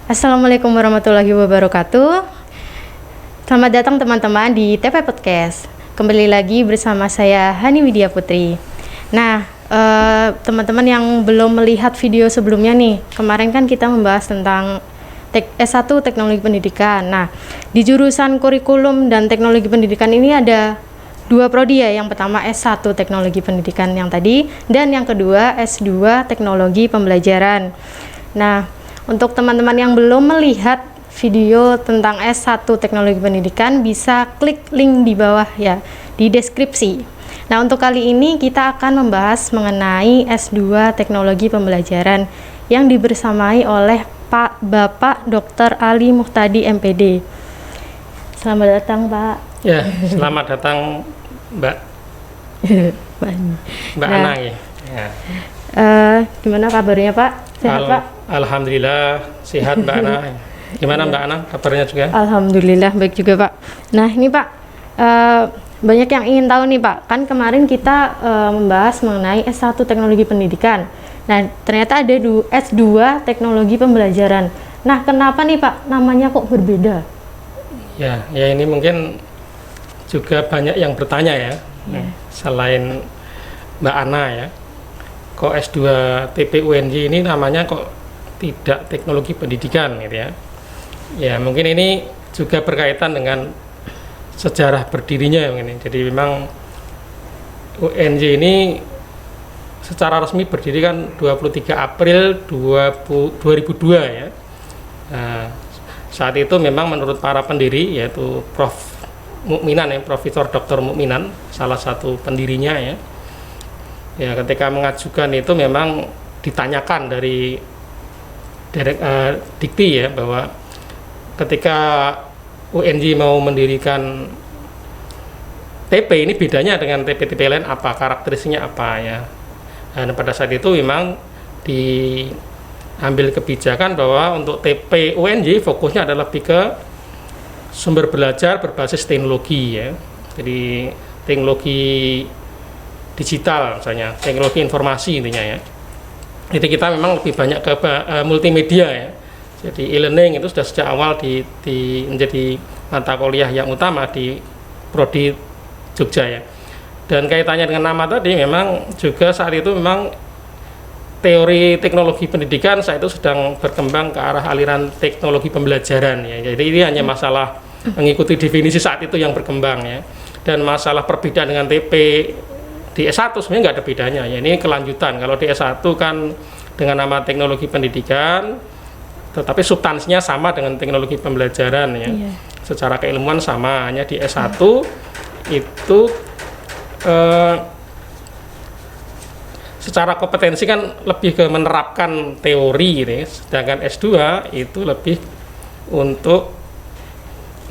Assalamualaikum warahmatullahi wabarakatuh. Selamat datang teman-teman di TP Podcast. Kembali lagi bersama saya Hani Widya Putri. Nah, teman-teman yang belum melihat video sebelumnya nih, kemarin kan kita membahas tentang S1 Teknologi Pendidikan. Nah, di jurusan Kurikulum dan Teknologi Pendidikan ini ada dua prodi ya. Yang pertama S1 Teknologi Pendidikan yang tadi, dan yang kedua S2 Teknologi Pembelajaran. Nah, untuk teman-teman yang belum melihat video tentang S1 Teknologi Pendidikan, bisa klik link di bawah ya, di deskripsi. Nah, untuk kali ini kita akan membahas mengenai S2 Teknologi Pembelajaran yang dibersamai oleh Bapak Dr. Ali Muhtadi MPD. Selamat datang, Pak. Ya, selamat datang, Mbak. Mbak Ana ya. Gimana kabarnya, Pak? Sehat, Pak? Alhamdulillah sehat, Mbak Ana. Gimana Mbak Ana kabarnya juga? Alhamdulillah baik juga, Pak. Nah, ini Pak, banyak yang ingin tahu nih, Pak. Kan kemarin kita membahas mengenai S1 Teknologi Pendidikan. Nah, ternyata ada S2 Teknologi Pembelajaran. Nah, kenapa nih, Pak, namanya kok berbeda? Ya ini mungkin juga banyak yang bertanya ya. Selain Mbak Ana ya, kok S2 TPUNJ ini namanya kok tidak teknologi pendidikan gitu ya. Ya mungkin ini juga berkaitan dengan sejarah berdirinya ini. Jadi memang UNJ ini secara resmi berdiri kan 23 April 2002 ya. Nah, saat itu memang menurut para pendiri, yaitu Prof. Mukminan ya, Profesor Dr. Mukminan, salah satu pendirinya ya. Ya, ketika mengajukan itu memang ditanyakan dari dikti ya, bahwa ketika UNJ mau mendirikan TP ini bedanya dengan TP-TP lain apa, karakteristiknya apa ya. Dan pada saat itu memang diambil kebijakan bahwa untuk TP UNJ fokusnya adalah lebih ke sumber belajar berbasis teknologi ya. Jadi teknologi digital misalnya, teknologi informasi intinya ya. Jadi kita memang lebih banyak ke multimedia ya. Jadi e-learning itu sudah sejak awal menjadi mata kuliah yang utama di prodi Jogja ya. Dan kaitannya dengan nama tadi, memang juga saat itu memang teori teknologi pendidikan saat itu sedang berkembang ke arah aliran teknologi pembelajaran ya. Jadi ini hanya masalah mengikuti definisi saat itu yang berkembang ya. Dan masalah perbedaan dengan TP di S1 sebenarnya nggak ada bedanya ya, ini kelanjutan. Kalau di S1 kan dengan nama teknologi pendidikan, tetapi substansinya sama dengan teknologi pembelajaran ya. Secara keilmuan sama, hanya di S1 itu secara kompetensi kan lebih ke menerapkan teori gitu ya. Sedangkan S2 itu lebih untuk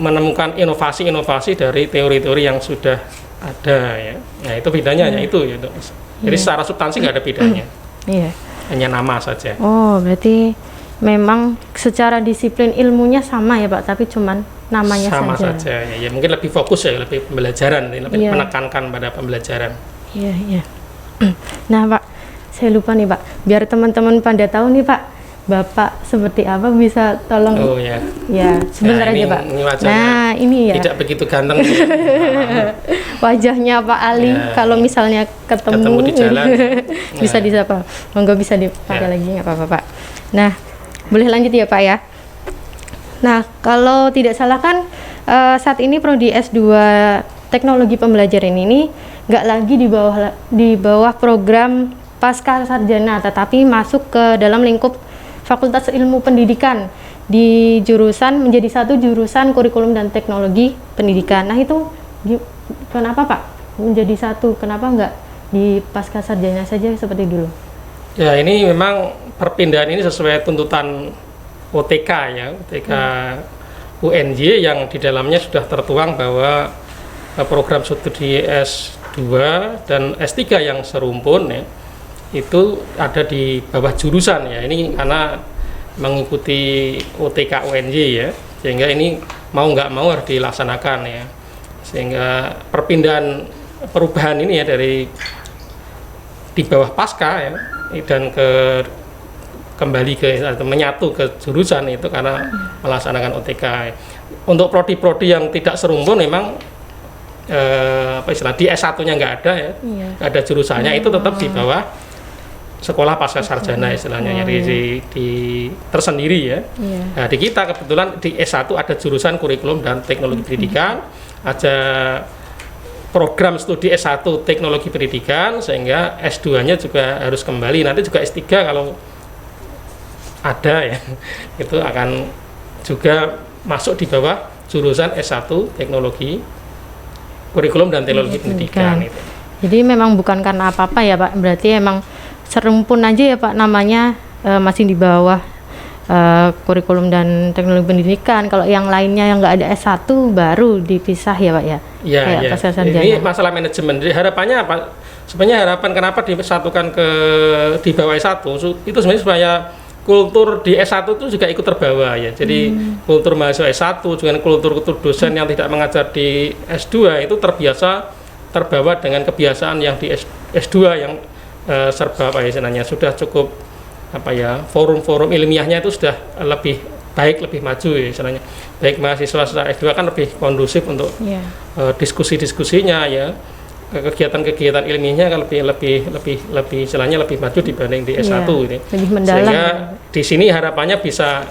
menemukan inovasi-inovasi dari teori-teori yang sudah ada ya. Nah, itu bedanya hanya itu ya. Jadi secara substansi nggak ada bedanya. Iya. Hanya nama saja. Oh, berarti memang secara disiplin ilmunya sama ya, Pak, tapi cuman namanya sama saja. Ya, mungkin lebih fokus ya, lebih pembelajaran, lebih menekankan pada pembelajaran. Iya. Nah, Pak, saya lupa nih, Pak. Biar teman-teman pada tahu nih, Pak, Bapak seperti apa, bisa tolong? Oh ya. Ya, sebentar aja, Pak. Nah, ini ya. Tidak begitu ganteng. Wajahnya Pak Ali ya, kalau misalnya ketemu di jalan bisa disapa. Monggo bisa dipakai lagi, nggak apa-apa, Pak. Nah, boleh lanjut ya, Pak ya. Nah, kalau tidak salah kan saat ini prodi S2 Teknologi Pembelajaran ini nggak lagi di bawah program pasca sarjana, tetapi masuk ke dalam lingkup Fakultas Ilmu Pendidikan di jurusan, menjadi satu jurusan Kurikulum dan Teknologi Pendidikan. Nah, itu kenapa, Pak, menjadi satu? Kenapa nggak di pasca sarjana saja seperti dulu? Ya, ini memang perpindahan ini sesuai tuntutan OTK ya, OTK UNJ, yang di dalamnya sudah tertuang bahwa program studi S2 dan S3 yang serumpun ya, itu ada di bawah jurusan ya. Ini karena mengikuti OTK UNJ ya, sehingga ini mau nggak mau harus dilaksanakan ya. Sehingga perubahan ini ya, dari di bawah pasca ya dan ke kembali atau menyatu ke jurusan itu karena melaksanakan OTK. Untuk prodi-prodi yang tidak serumpun memang di S1-nya nggak ada ya, nggak ada jurusannya, itu tetap di bawah sekolah pasca sarjana istilahnya, di tersendiri ya. Nah, di kita kebetulan di S1 ada jurusan kurikulum dan teknologi pendidikan, ada program studi S1 teknologi pendidikan, sehingga S2-nya juga harus kembali, nanti juga S3 kalau ada ya, itu akan juga masuk di bawah jurusan S1 teknologi kurikulum dan teknologi pendidikan itu. Jadi memang bukan karena apa-apa ya Pak, berarti emang serumpun aja ya Pak namanya, masih di bawah kurikulum dan teknologi pendidikan. Kalau yang lainnya yang nggak ada S1 baru dipisah ya Pak ya? Iya. Ini masalah manajemen. Jadi harapannya apa? Sebenarnya harapan kenapa disatukan di bawah S1 itu sebenarnya supaya kultur di S1 itu juga ikut terbawa ya. Jadi kultur mahasiswa S1 dengan kultur dosen yang tidak mengajar di S2 itu terbawa dengan kebiasaan yang di S2 yang serba istilahnya sudah cukup forum-forum ilmiahnya itu sudah lebih baik, lebih maju ya istilahnya. Baik mahasiswa S2 kan lebih kondusif untuk diskusi-diskusinya ya. Kegiatan-kegiatan ilmiahnya kan lebih istilahnya lebih maju dibanding di S1 ini. Lebih mendalam. Sehingga di sini harapannya bisa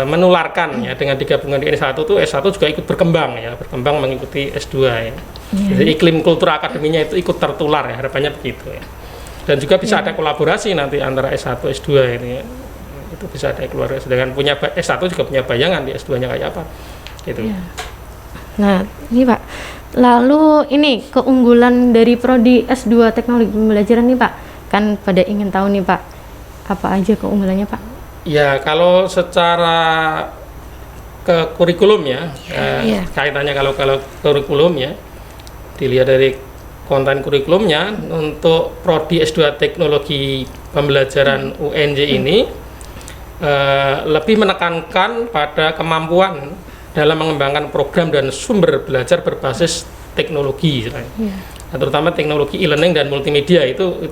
menularkan ya, dengan digabungkan di S1 itu S1 juga ikut berkembang mengikuti S2 ya. Jadi iklim kultur akademinya itu ikut tertular ya, harapannya begitu ya. Dan juga bisa ada kolaborasi nanti antara S1 S2 ini ya. Itu bisa ada kolaborasi dengan punya S1 juga punya bayangan di S2-nya kayak apa gitu. Nah, ini Pak. Lalu ini keunggulan dari prodi S2 Teknologi Pembelajaran nih Pak. Kan pada ingin tahu nih Pak, apa aja keunggulannya Pak? Ya, kalau secara ke kurikulum ya, kaitannya kalau kurikulum ya, dilihat dari konten kurikulumnya untuk prodi S2 Teknologi Pembelajaran UNJ ini lebih menekankan pada kemampuan dalam mengembangkan program dan sumber belajar berbasis teknologi, terutama teknologi e-learning dan multimedia itu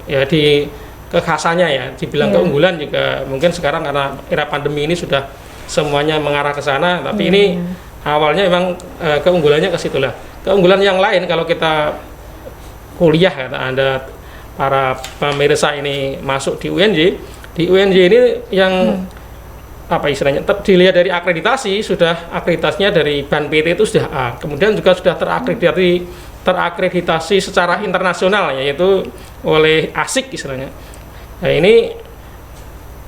ya di kekhasannya ya, dibilang keunggulan juga mungkin sekarang karena era pandemi ini sudah semuanya mengarah ke sana, tapi ini awalnya memang keunggulannya ke situlah. Keunggulan yang lain kalau kita kuliah ya, Anda para pemirsa ini masuk di UNJ ini yang istilahnya dilihat dari akreditasinya dari BAN PT itu sudah A, kemudian juga sudah terakreditasi secara internasional yaitu oleh ASIC istilahnya. Nah, ini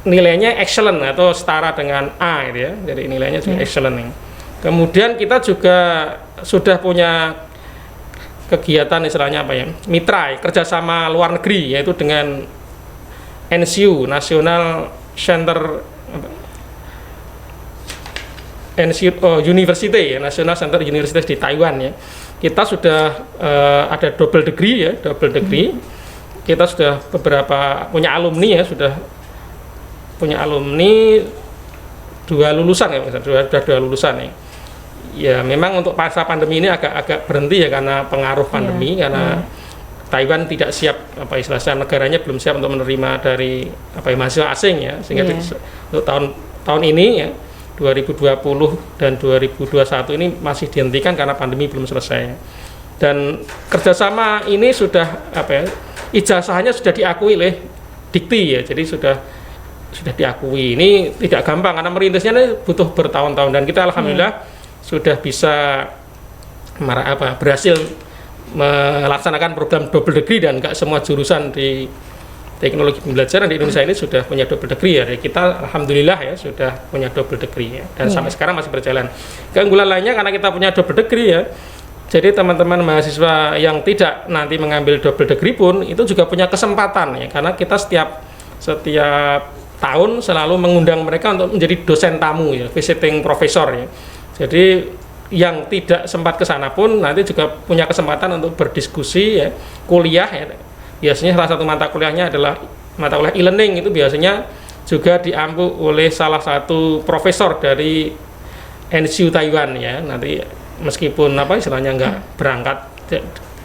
nilainya excellent atau setara dengan A gitu ya. Jadi nilainya juga excellent nih. Kemudian kita juga sudah punya kegiatan istilahnya mitra kerjasama luar negeri, yaitu dengan NCU National Center University ya, National Center University di Taiwan ya. Kita sudah ada double degree. Kita sudah punya alumni ya, sudah punya alumni dua lulusan ya, sudah dua lulusan ya. Ya memang untuk masa pandemi ini agak berhenti ya karena pengaruh pandemi, karena Taiwan tidak siap istilahnya negaranya belum siap untuk menerima dari mahasiswa asing ya, sehingga untuk tahun ini ya 2020 dan 2021 ini masih dihentikan karena pandemi belum selesai. Dan kerjasama ini sudah ijazahnya sudah diakui oleh Dikti ya, jadi sudah diakui. Ini tidak gampang karena merintisnya ini butuh bertahun-tahun, dan kita alhamdulillah sudah bisa berhasil melaksanakan program double degree, dan nggak semua jurusan di teknologi pembelajaran di Indonesia ini sudah punya double degree ya. Kita alhamdulillah ya sudah punya double degree ya, dan sampai sekarang masih berjalan. Keunggulan lainnya karena kita punya double degree ya, jadi teman-teman mahasiswa yang tidak nanti mengambil double degree pun itu juga punya kesempatan ya, karena kita setiap tahun selalu mengundang mereka untuk menjadi dosen tamu ya, visiting professor ya. Jadi yang tidak sempat ke sana pun nanti juga punya kesempatan untuk berdiskusi ya, kuliah ya. Biasanya salah satu mata kuliahnya adalah mata kuliah e-learning, itu biasanya juga diampu oleh salah satu profesor dari NCU Taiwan ya. Nanti meskipun istilahnya nggak berangkat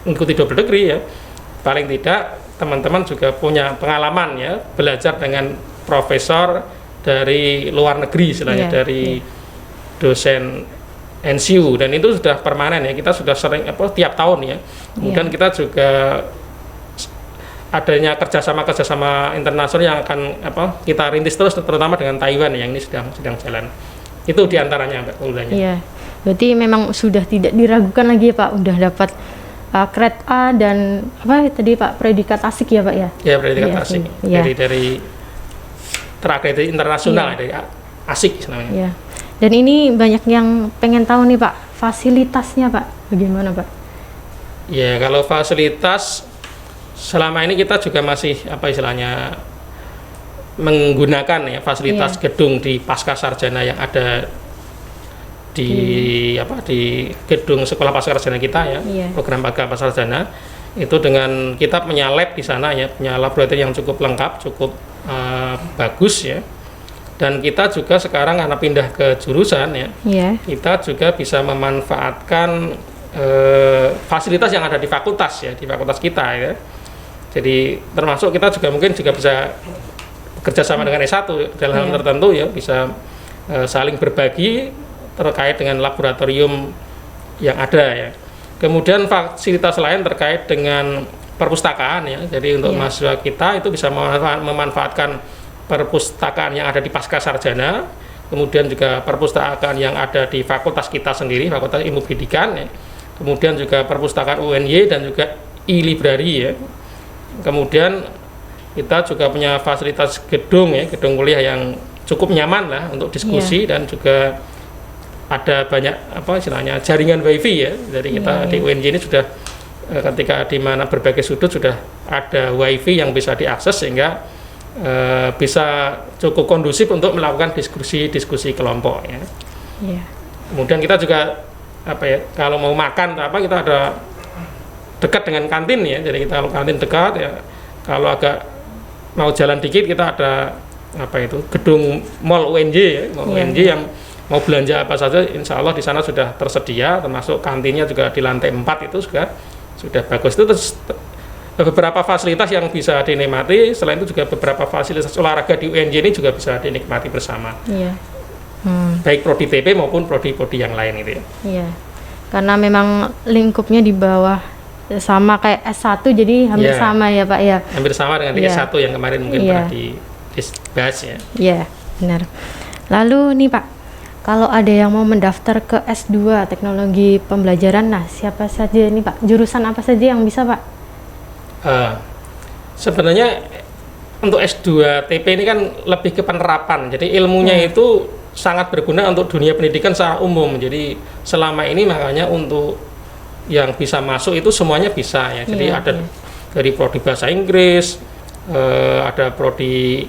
mengikuti double degree ya, paling tidak teman-teman juga punya pengalaman ya belajar dengan profesor dari luar negeri istilahnya, dari dosen NCU, dan itu sudah permanen ya, kita sudah sering tiap tahun ya. Kemudian kita juga adanya kerjasama internasional yang akan kita rintis terus, terutama dengan Taiwan yang ini sedang jalan. Itu diantaranya Mbak Uldanya. Iya, berarti memang sudah tidak diragukan lagi ya Pak, udah dapat grade A dan tadi Pak, predikat ASIK ya Pak ya? Ya, predikat ASIK. Dari terakreditasi internasional, dari ASIK namanya. Iya. Dan ini banyak yang pengen tahu nih Pak, fasilitasnya Pak, bagaimana Pak? Ya, kalau fasilitas selama ini kita juga masih istilahnya menggunakan ya fasilitas gedung di pasca sarjana yang ada di di gedung sekolah pasca sarjana kita ya, program pasca sarjana itu, dengan kita punya lab di sana ya, punya laboratorium yang cukup lengkap, cukup bagus ya. Dan kita juga sekarang karena pindah ke jurusan ya, kita juga bisa memanfaatkan fasilitas yang ada di fakultas ya, di fakultas kita ya. Jadi termasuk kita juga mungkin juga bisa bekerja sama dengan S1 dalam hal tertentu ya, bisa saling berbagi terkait dengan laboratorium yang ada ya. Kemudian fasilitas lain terkait dengan perpustakaan ya. Jadi untuk mahasiswa kita itu bisa memanfaatkan perpustakaan yang ada di pasca sarjana, kemudian juga perpustakaan yang ada di fakultas kita sendiri, Fakultas Ilmu Pendidikan ya. Kemudian juga perpustakaan UNY dan juga e-library ya. Kemudian kita juga punya fasilitas gedung ya, gedung kuliah yang cukup nyaman lah untuk diskusi, dan juga ada banyak istilahnya jaringan wifi ya. Jadi kita di UNJ ini sudah ketika di mana berbagai sudut sudah ada wifi yang bisa diakses, sehingga bisa cukup kondusif untuk melakukan diskusi kelompok ya. Kemudian kita juga kalau mau makan kita ada dekat dengan kantin ya, jadi kita kalau kantin dekat ya, kalau agak mau jalan dikit kita ada gedung mall UNJ ya, UNJ yang mau belanja apa saja insya Allah di sana sudah tersedia, termasuk kantinnya juga di lantai 4 itu sudah bagus. Itu terus beberapa fasilitas yang bisa dinikmati. Selain itu juga beberapa fasilitas olahraga di UNJ ini juga bisa dinikmati bersama, baik prodi TP maupun prodi-prodi yang lain itu ya. Karena memang lingkupnya di bawah sama kayak S1, jadi hampir sama ya Pak ya. Hampir sama dengan di S1 yang kemarin mungkin pernah dibahas ya. Iya, benar. Lalu nih Pak, kalau ada yang mau mendaftar ke S2 Teknologi Pembelajaran, nah siapa saja nih Pak? Jurusan apa saja yang bisa Pak? Sebenarnya untuk S2 TP ini kan lebih ke penerapan, jadi ilmunya itu sangat berguna untuk dunia pendidikan secara umum. Jadi selama ini makanya untuk yang bisa masuk itu semuanya bisa ya. Jadi ada dari prodi bahasa Inggris, ada prodi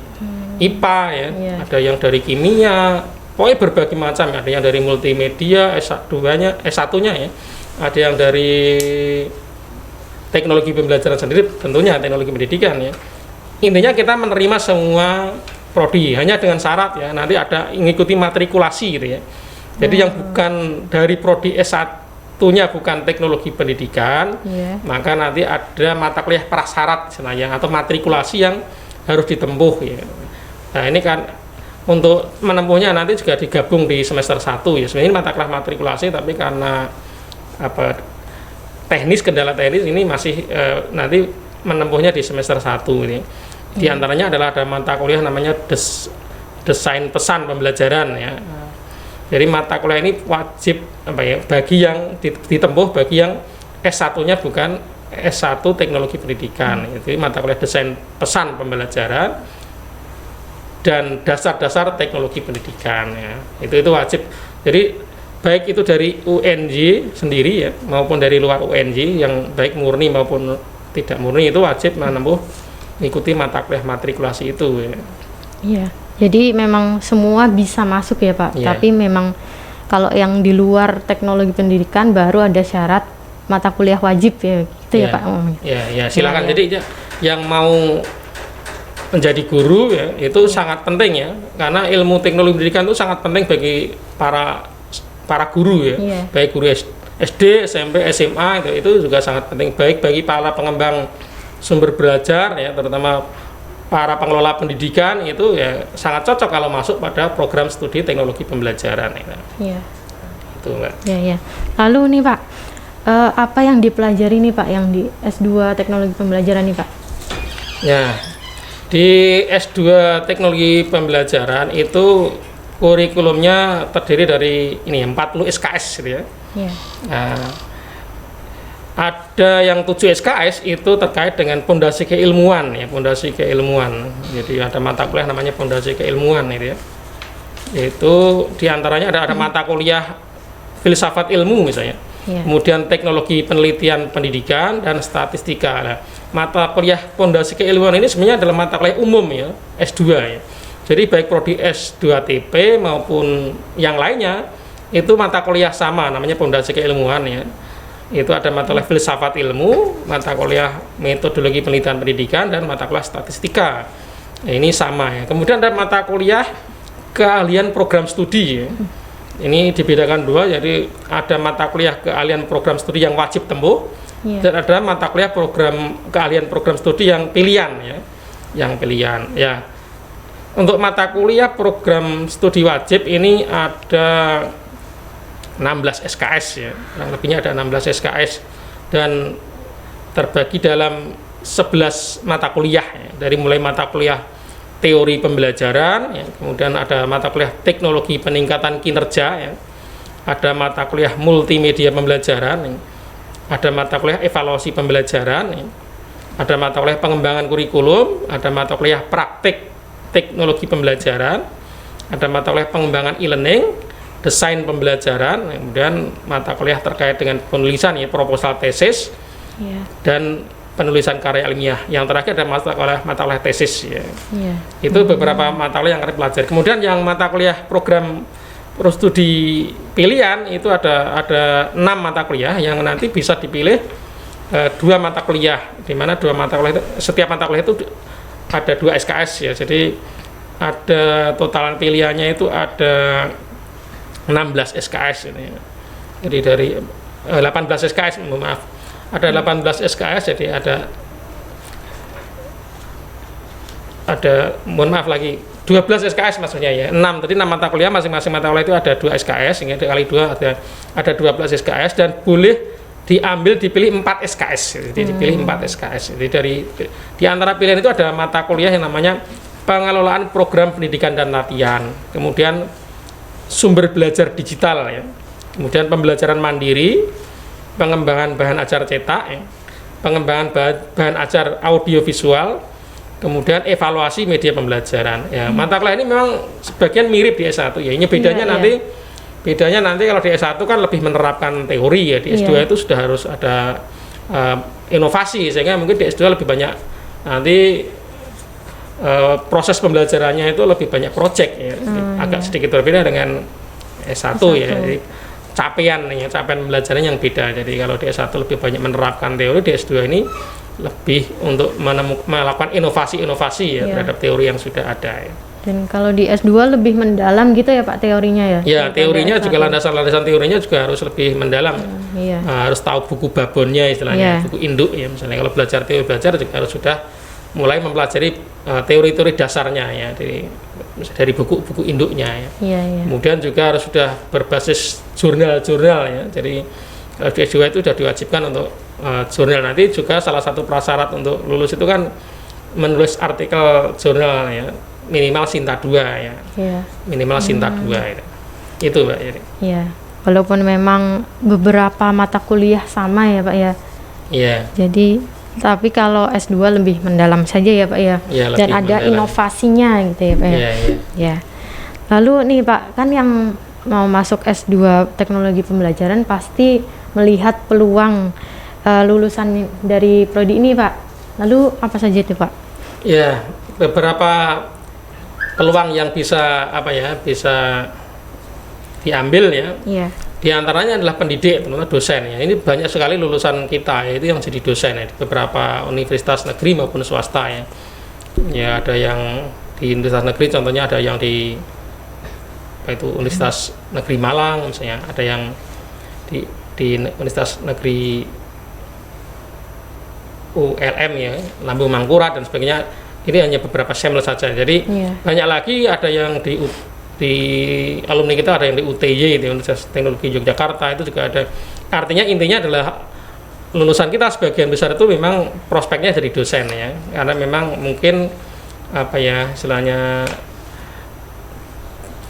IPA ya, ada yang dari kimia, pokoknya berbagai macam. Ada yang dari multimedia, S1-nya ya, ada yang dari teknologi pembelajaran sendiri, tentunya teknologi pendidikan ya. Intinya kita menerima semua prodi, hanya dengan syarat ya nanti ada mengikuti matrikulasi gitu ya. Jadi yang bukan dari prodi S1-nya bukan teknologi pendidikan, maka nanti ada mata kuliah prasyarat istilahnya atau matrikulasi yang harus ditempuh ya. Nah ini kan untuk menempuhnya nanti juga digabung di semester 1 ya. Sebenarnya mata kuliah matrikulasi, tapi karena kendala teknis ini masih nanti menempuhnya di semester 1 ini. Di antaranya adalah ada mata kuliah namanya desain pesan pembelajaran ya. Jadi mata kuliah ini wajib bagi yang ditempuh bagi yang S1-nya bukan S1 teknologi pendidikan. Jadi mata kuliah desain pesan pembelajaran dan dasar-dasar teknologi pendidikan ya. Itu wajib. Jadi baik itu dari UNJ sendiri ya maupun dari luar UNJ, yang baik murni maupun tidak murni itu wajib mengikuti mata kuliah matrikulasi itu ya. Iya. Jadi memang semua bisa masuk ya Pak, tapi memang kalau yang di luar teknologi pendidikan baru ada syarat mata kuliah wajib ya, gitu ya Pak. Ya, silakan. Jadi yang mau menjadi guru ya itu sangat penting ya, karena ilmu teknologi pendidikan itu sangat penting bagi para guru ya, baik guru SD, SMP, SMA itu juga sangat penting, baik bagi para pengembang sumber belajar ya, terutama para pengelola pendidikan itu ya sangat cocok kalau masuk pada program studi teknologi pembelajaran ya. Iya. Itu Mbak. Iya. Lalu nih Pak, apa yang dipelajari nih Pak yang di S2 teknologi pembelajaran nih Pak? Ya, di S2 teknologi pembelajaran itu kurikulumnya terdiri dari ini 40 SKS gitu ya. Iya. Nah, ada yang 7 SKS itu terkait dengan pondasi keilmuan ya, pondasi keilmuan. Jadi ada mata kuliah namanya pondasi keilmuan gitu ya. Itu diantaranya ada mata kuliah filsafat ilmu misalnya. Yeah. Kemudian teknologi penelitian pendidikan dan statistika. Nah, mata kuliah pondasi keilmuan ini sebenarnya adalah mata kuliah umum ya, S2 ya. Jadi baik prodi S2 TP maupun yang lainnya itu mata kuliah sama namanya pondasi keilmuan ya. Itu ada mata kuliah filsafat ilmu, mata kuliah metodologi penelitian pendidikan, dan mata kuliah statistika. Nah, ini sama ya. Kemudian ada mata kuliah keahlian program studi ya. Ini dibedakan dua, jadi ada mata kuliah keahlian program studi yang wajib tempuh, dan ada mata kuliah keahlian program studi yang pilihan ya. Yang pilihan ya. Untuk mata kuliah program studi wajib ini ada 16 SKS ya, kurang lebihnya ada 16 SKS dan terbagi dalam 11 mata kuliah ya. Dari mulai mata kuliah teori pembelajaran ya, kemudian ada mata kuliah teknologi peningkatan kinerja ya, ada mata kuliah multimedia pembelajaran ya, ada mata kuliah evaluasi pembelajaran ya, ada mata kuliah pengembangan kurikulum, ada mata kuliah praktik teknologi pembelajaran, ada mata kuliah pengembangan e-learning, desain pembelajaran, kemudian mata kuliah terkait dengan penulisan ya, proposal tesis, dan penulisan karya ilmiah. Yang terakhir ada mata kuliah tesis ya. Itu beberapa mata kuliah yang akan dipelajari. Kemudian yang mata kuliah program studi pilihan itu ada 6 mata kuliah yang nanti bisa dipilih 2 mata kuliah, di mana 2 mata kuliah itu, setiap mata kuliah itu ada 2 SKS ya. Jadi ada total pilihannya itu ada 16 SKS ini. Jadi dari 18 SKS, maaf. Ada 18 SKS, jadi ada mohon maaf lagi 12 SKS maksudnya ya. 6 tadi 6 mata kuliah, masing-masing mata kuliah itu ada 2 SKS, sehingga dikali 2 ada 12 SKS, dan boleh dipilih 4 SKS. Jadi dipilih 4 SKS. Jadi di antara pilihan itu ada mata kuliah yang namanya pengelolaan program pendidikan dan latihan. Kemudian sumber belajar digital ya, kemudian pembelajaran mandiri, pengembangan bahan ajar cetak ya, pengembangan bahan ajar audiovisual, kemudian evaluasi media pembelajaran ya. Mata kuliah ini memang sebagian mirip di S1 ya. Ini bedanya nanti kalau di S1 kan lebih menerapkan teori ya, di S2 itu sudah harus ada inovasi, sehingga mungkin di S2 lebih banyak nanti proses pembelajarannya itu lebih banyak project ya, agak sedikit berbeda dengan S1 ya. Jadi capaian pembelajaran yang beda. Jadi kalau di S1 lebih banyak menerapkan teori, di S2 ini lebih untuk melakukan inovasi ya terhadap teori yang sudah ada ya. Dan kalau di S2 lebih mendalam gitu ya Pak teorinya ya? Ya, teorinya juga landasan teorinya juga harus lebih mendalam. Harus tahu buku babonnya istilahnya, buku induk ya. Misalnya kalau belajar teori juga harus sudah mulai mempelajari teori-teori dasarnya ya, dari buku-buku induknya ya. Kemudian juga harus sudah berbasis jurnal-jurnal ya. Jadi di S2 itu sudah diwajibkan untuk jurnal. Nanti juga salah satu prasyarat untuk lulus itu kan menulis artikel jurnal ya, minimal Sinta 2 ya. Minimal Sinta 2 ya. Itu Mbak. Iya. Walaupun memang beberapa mata kuliah sama ya Pak ya. Iya. Jadi tapi kalau S2 lebih mendalam saja ya Pak ya, dan ada mendalam inovasinya gitu ya Pak ya. Lalu nih Pak, kan yang mau masuk S2 teknologi pembelajaran pasti melihat peluang lulusan dari prodi ini Pak. Lalu apa saja itu Pak? Ya, beberapa peluang yang bisa diambil ya. Di antaranya adalah pendidik, terutama dosen ya. Ini banyak sekali lulusan kita ya, itu yang jadi dosen ya, di beberapa universitas negeri maupun swasta ya. Ya ada yang di universitas negeri, contohnya ada yang di Universitas Negeri Malang misalnya, ada yang di Universitas Negeri ULM ya, lambung mangkurat dan sebagainya. Ini hanya beberapa sampel saja. Jadi banyak lagi, ada yang di alumni kita ada yang di UTY, di Universitas Teknologi Yogyakarta, itu juga ada. Artinya intinya adalah lulusan kita sebagian besar itu memang prospeknya jadi dosen ya, karena memang mungkin apa ya istilahnya,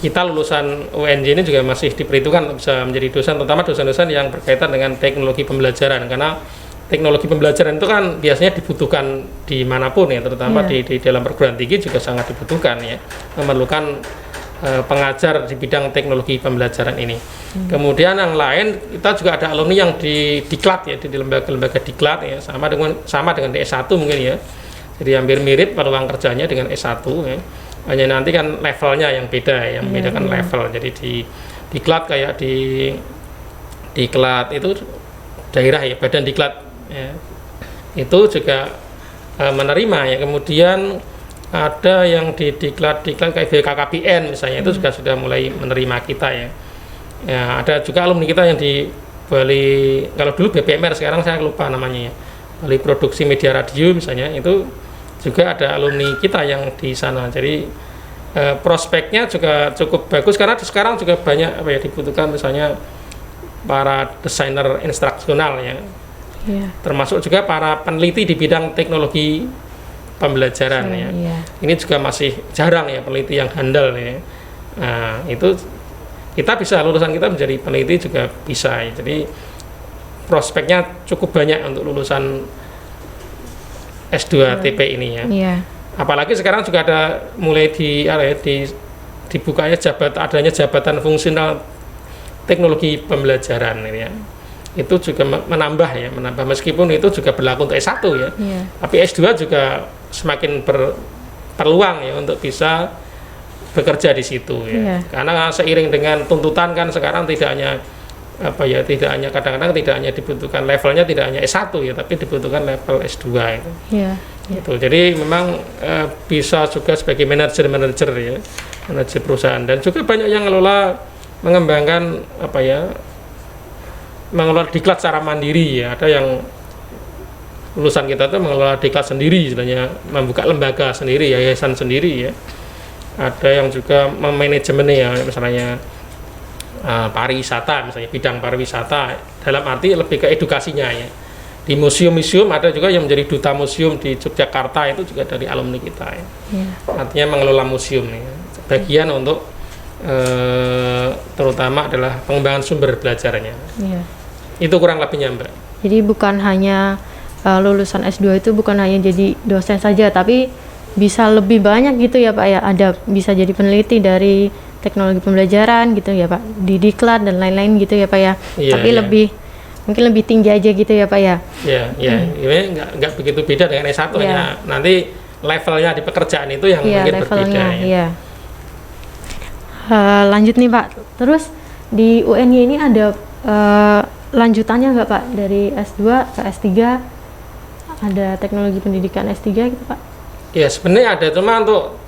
kita lulusan UNJ ini juga masih diperhitungkan bisa menjadi dosen, terutama dosen-dosen yang berkaitan dengan teknologi pembelajaran, karena teknologi pembelajaran itu kan biasanya dibutuhkan dimanapun ya, terutama di dalam perguruan tinggi juga sangat dibutuhkan ya, memerlukan pengajar di bidang teknologi pembelajaran ini. Kemudian yang lain, kita juga ada alumni yang di diklat ya, di lembaga-lembaga diklat ya, sama dengan di S1 mungkin ya. Jadi hampir mirip peluang kerjanya dengan S1 ya. Hanya nanti kan levelnya yang beda, yang membedakan level. Jadi di diklat kayak di diklat itu daerah ya, badan diklat ya, itu juga menerima ya. Kemudian ada yang di diklat kayak BKKBN misalnya, itu juga sudah mulai menerima kita ya. Ya, ada juga alumni kita yang di Bali, kalau dulu BPMR, sekarang saya lupa namanya ya, Bali Produksi Media Radio misalnya, itu juga ada alumni kita yang di sana. Jadi prospeknya juga cukup bagus, karena sekarang juga banyak apa ya, dibutuhkan misalnya para desainer instruksional ya, termasuk juga para peneliti di bidang teknologi pembelajaran ya. Ini juga masih jarang ya peneliti yang handal ya. Nah, itu kita bisa, lulusan kita menjadi peneliti juga bisa ya. Jadi prospeknya cukup banyak untuk lulusan S2 TP ini ya. Apalagi sekarang juga ada mulai dibukanya adanya jabatan fungsional teknologi pembelajaran ini ya. Itu juga menambah meskipun itu juga berlaku untuk S1 ya. Tapi S2 juga semakin berpeluang ya untuk bisa bekerja di situ ya. Karena seiring dengan tuntutan kan sekarang tidak hanya kadang-kadang tidak hanya dibutuhkan levelnya, tidak hanya S1 ya, tapi dibutuhkan level S2 itu. Gitu. Jadi memang bisa juga sebagai manajer ya, manajer perusahaan, dan juga banyak yang mengembangkan mengelola diklat secara mandiri ya. Ada yang lulusan kita tuh mengelola diklat sendiri, istilahnya membuka lembaga sendiri, yayasan sendiri ya. Ada yang juga memanajemen ya, misalnya pariwisata, misalnya bidang pariwisata, dalam arti lebih ke edukasinya ya. Di museum-museum ada juga yang menjadi duta museum di Yogyakarta, itu juga dari alumni kita ya. Artinya mengelola museum ya. Bagian untuk terutama adalah pengembangan sumber belajarnya. Itu kurang lebihnya, Mbak. Jadi bukan hanya lulusan S2 itu bukan hanya jadi dosen saja, tapi bisa lebih banyak gitu ya Pak ya. Ada bisa jadi peneliti dari teknologi pembelajaran gitu ya Pak, di diklat dan lain-lain gitu ya Pak ya. Tapi mungkin lebih tinggi aja gitu ya Pak ya. Ini nggak begitu beda dengan S1 ya. Nanti levelnya di pekerjaan itu yang mungkin berbeda ya. Lanjut nih Pak, terus di UNY ini ada lanjutannya nggak Pak, dari S2 ke S3, ada teknologi pendidikan S3 gitu Pak? Ya sebenarnya ada, cuma untuk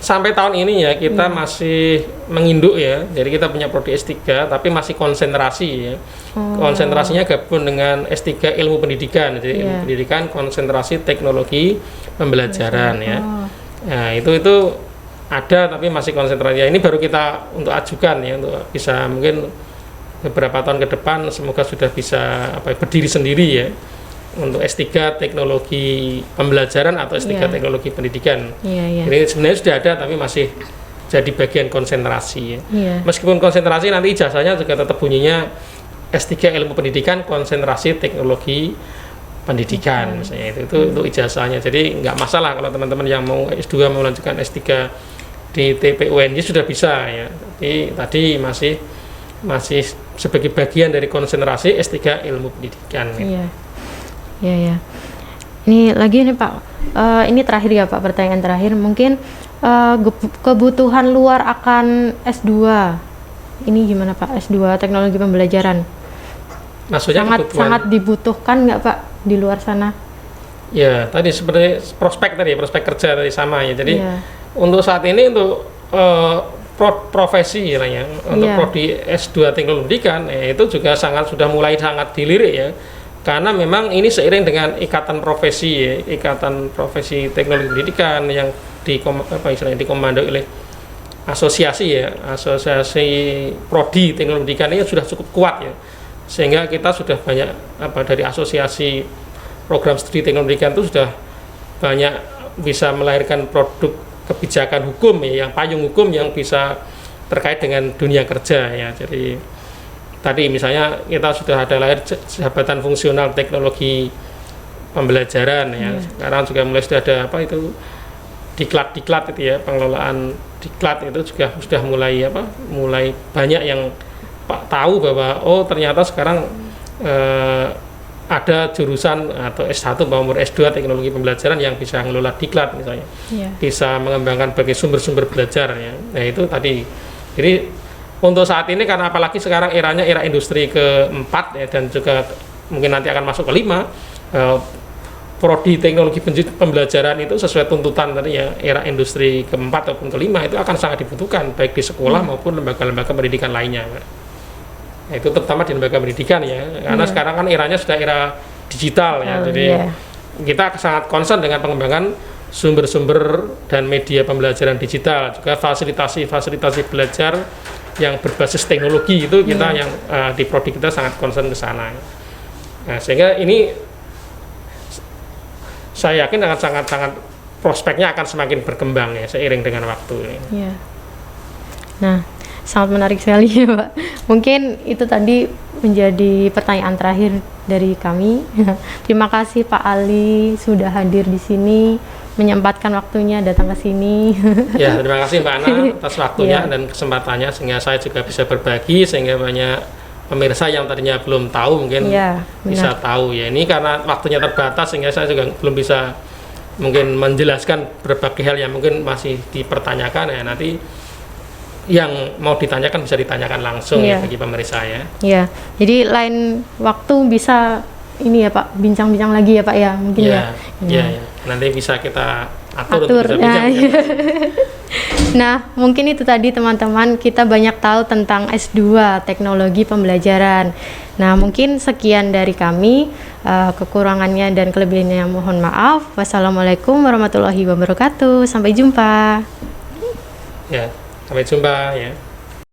sampai tahun ini ya kita masih menginduk ya, jadi kita punya prodi S3 tapi masih konsentrasi ya. Konsentrasinya gabung dengan S3 ilmu pendidikan, jadi ilmu pendidikan konsentrasi teknologi pembelajaran ya. Nah itu ada tapi masih konsentrasi ya. Ini baru kita untuk ajukan ya, untuk bisa mungkin beberapa tahun ke depan semoga sudah bisa berdiri sendiri ya, untuk S3 teknologi pembelajaran atau S3 teknologi pendidikan. Ini sebenarnya sudah ada tapi masih jadi bagian konsentrasi ya. Meskipun konsentrasi nanti ijazahnya juga tetap bunyinya S3 ilmu pendidikan konsentrasi teknologi pendidikan misalnya, itu untuk ijazahnya. Jadi nggak masalah kalau teman-teman yang mau S2 mau melanjutkan S3 di TP UNJ sudah bisa ya. Jadi tadi masih sebagai bagian dari konsentrasi S3 ilmu pendidikan. Iya. Ini lagi nih Pak, ini terakhir ya Pak, pertanyaan terakhir, mungkin kebutuhan luar akan S2 ini gimana Pak, S2 teknologi pembelajaran? Maksudnya sangat dibutuhkan nggak Pak di luar sana? Ya tadi seperti prospek kerja tadi sama ya. Jadi untuk saat ini untuk profesi untuk prodi S2 teknologi pendidikan itu juga sudah mulai sangat dilirik ya. Karena memang ini seiring dengan ikatan profesi ya, ikatan profesi teknologi pendidikan yang dikomando oleh asosiasi ya, asosiasi prodi teknologi pendidikan ini sudah cukup kuat ya, sehingga kita sudah banyak dari asosiasi program studi teknologi pendidikan itu sudah banyak bisa melahirkan produk kebijakan hukum ya, yang payung hukum yang bisa terkait dengan dunia kerja ya. Jadi tadi misalnya kita sudah ada lahir jabatan fungsional teknologi pembelajaran ya. Sekarang juga mulai sudah ada diklat itu ya, pengelolaan diklat itu juga sudah mulai banyak yang tahu bahwa ternyata sekarang ada jurusan atau S1 maupun S2 teknologi pembelajaran yang bisa mengelola diklat misalnya. Bisa mengembangkan berbagai sumber-sumber belajar ya. Nah, itu tadi. Jadi untuk saat ini karena apalagi sekarang eranya era industri keempat ya, dan juga mungkin nanti akan masuk ke 5, prodi teknologi pembelajaran itu sesuai tuntutan tadi ya, era industri keempat ataupun kelima itu akan sangat dibutuhkan baik di sekolah maupun lembaga-lembaga pendidikan lainnya. Nah, itu terutama di lembaga pendidikan ya, karena sekarang kan eranya sudah era digital ya, jadi kita sangat concern dengan pengembangan sumber-sumber dan media pembelajaran digital, juga fasilitasi belajar yang berbasis teknologi itu kita yang di prodi kita sangat concern ke sana. Nah, sehingga ini saya yakin akan sangat prospeknya akan semakin berkembang ya seiring dengan waktu ini. Iya. Nah, sangat menarik sekali ya Pak. Mungkin itu tadi menjadi pertanyaan terakhir dari kami. Terima kasih Pak Ali sudah hadir di sini, menyempatkan waktunya datang ke sini. Ya, terima kasih Mbak Ana atas waktunya dan kesempatannya, sehingga saya juga bisa berbagi, sehingga banyak pemirsa yang tadinya belum tahu mungkin bisa tahu ya. Ini karena waktunya terbatas sehingga saya juga belum bisa mungkin menjelaskan berbagai hal yang mungkin masih dipertanyakan ya. Nanti yang mau ditanyakan bisa ditanyakan langsung ya bagi pemirsa ya. Iya. Jadi lain waktu bisa ini ya Pak, bincang-bincang lagi ya Pak ya, mungkin ya. Iya. Nanti bisa kita atur untuk bisa bincang. Nah, mungkin itu tadi teman-teman, kita banyak tahu tentang S2 teknologi pembelajaran. Nah, mungkin sekian dari kami, kekurangannya dan kelebihannya mohon maaf. Wassalamualaikum warahmatullahi wabarakatuh. Sampai jumpa. Ya, sampai jumpa ya.